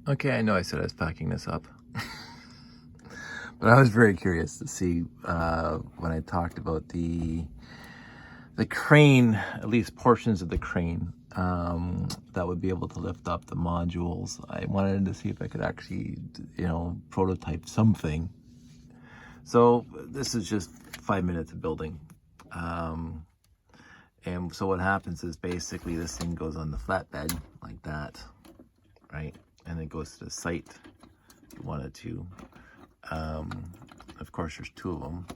Okay, I know I said I was packing this up, but I was very curious to see when I talked about the crane, at least portions of the crane, that would be able to lift up the modules. I wanted to see if I could actually, prototype something. So this is just 5 minutes of building. And so what happens is basically this thing goes on the flatbed like that, right? And it goes to the site if you wanted to. Of course, there's two of them.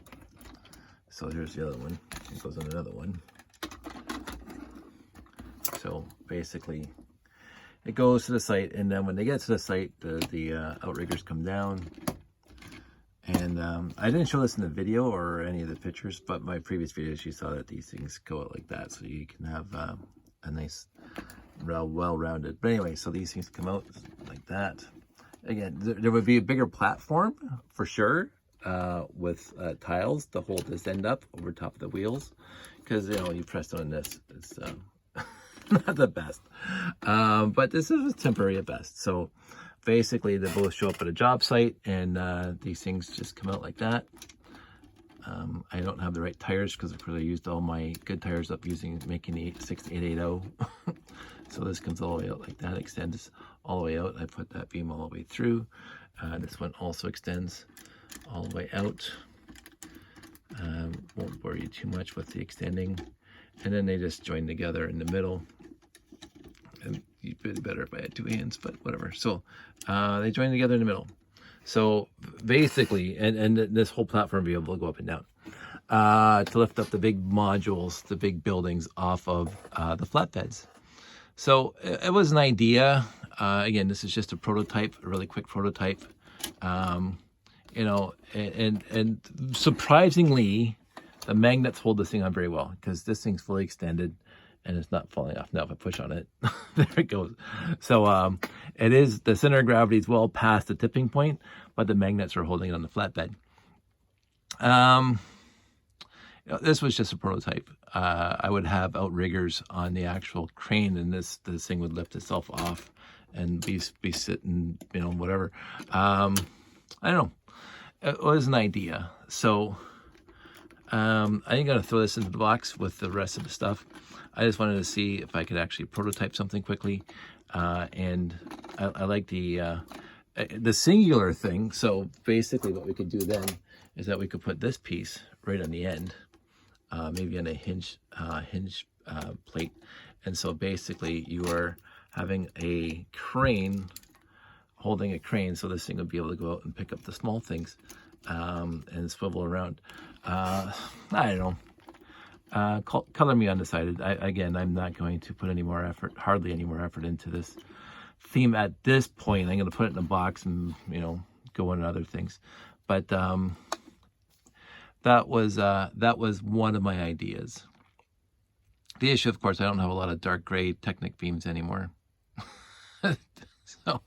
So here's the other one. It goes on another one. So basically, it goes to the site, and then when they get to the site, the outriggers come down. And I didn't show this in the video or any of the pictures, but my previous videos, you saw that these things go out like that, so you can have a nice, well-rounded. But anyway, so these things come out like that. Again, there would be a bigger platform for sure, with tiles to hold this end up over top of the wheels, because you press on this, it's not the best, but this is temporary at best. So basically they both show up at a job site, and these things just come out like that. I don't have the right tires because I used all my good tires up making the 6880. So this comes all the way out like that, extends all the way out. I put that beam all the way through. This one also extends all the way out. Won't bore you too much with the extending. And then they just join together in the middle. And you'd be better if I had two hands, but whatever. So they join together in the middle. So basically, and this whole platform will be able to go up and down to lift up the big modules, the big buildings off of the flatbeds. So it was an idea. Again, this is just a prototype, a really quick prototype. And surprisingly, the magnets hold this thing on very well, because this thing's fully extended and it's not falling off. Now if I push on it, there it goes. So it is, the center of gravity is well past the tipping point, but the magnets are holding it on the flatbed. This was just a prototype. I would have outriggers on the actual crane, and this thing would lift itself off and be sitting, whatever. I don't know. It was an idea. So I'm going to throw this into the box with the rest of the stuff. I just wanted to see if I could actually prototype something quickly. And I like the singular thing. So basically what we could do then is that we could put this piece right on the end, maybe on a hinge plate. And so basically you are having a crane, holding a crane, so this thing would be able to go out and pick up the small things and swivel around. I don't know. Color me undecided. Again, I'm not going to put any more effort, hardly any more effort into this theme at this point. I'm going to put it in a box and, go on other things. But that was one of my ideas. The issue, of course, I don't have a lot of dark gray Technic beams anymore. So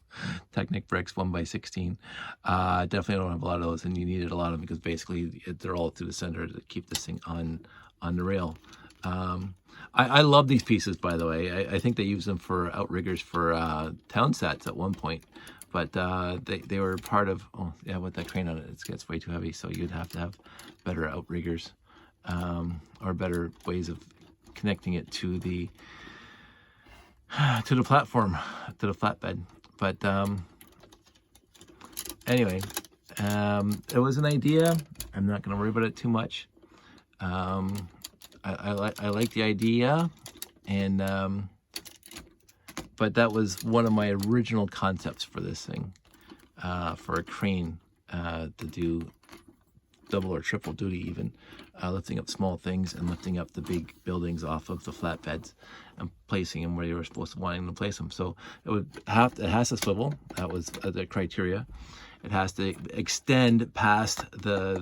Technic bricks 1x16. Definitely don't have a lot of those, and you needed a lot of them because basically they're all through the center to keep this thing on the rail. I love these pieces, by the way. I think they use them for outriggers for town sets at one point, but they were part of, with that crane on it, it gets way too heavy, so you'd have to have better outriggers or better ways of connecting it to the platform, to the flatbed. But anyway, it was an idea. I'm not going to worry about it too much. I like the idea, and but that was one of my original concepts for this thing, for a crane to do double or triple duty, even lifting up small things and lifting up the big buildings off of the flatbeds and placing them where you were supposed to want to place them. So it has to swivel. That was the criteria. It has to extend past the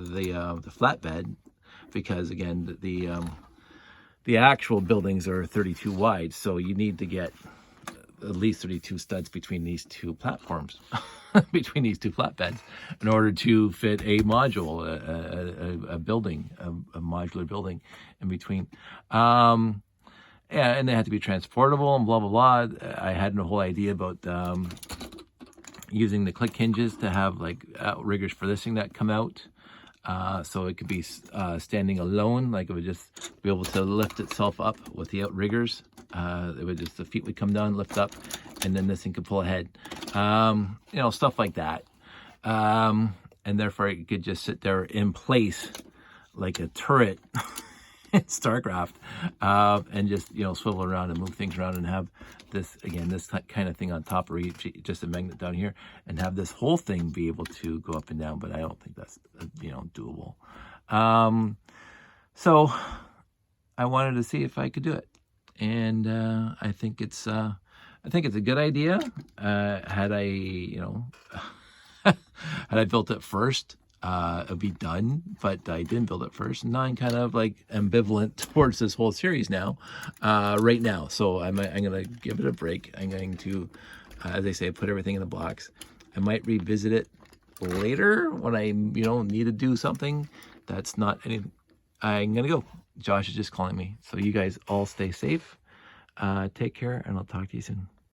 flatbed, because again the actual buildings are 32 wide, so you need to get at least 32 studs between these two platforms, between these two flatbeds, in order to fit a module, a building, a modular building in between. Yeah, and they had to be transportable and blah blah blah. I had a whole idea about using the click hinges to have like outriggers for this thing that come out. So it could be standing alone, like it would just be able to lift itself up with the outriggers. It would just, the feet would come down, lift up, and then this thing could pull ahead. You know, stuff like that. And therefore it could just sit there in place like a turret in StarCraft, and just, you know, swivel around and move things around and have this, again, this kind of thing on top, or just a magnet down here, and have this whole thing be able to go up and down. But I don't think that's, you know, doable. So I wanted to see if I could do it, and I think it's a good idea. Had I, you know, had I built it first, it'd be done, but I didn't build it first. And now I'm kind of like ambivalent towards this whole series now, right now. So I'm going to give it a break. I'm going to, as I say, put everything in a box. I might revisit it later when I, you know, need to do something that's not anything. I'm going to go. Josh is just calling me. So you guys all stay safe. Take care, and I'll talk to you soon.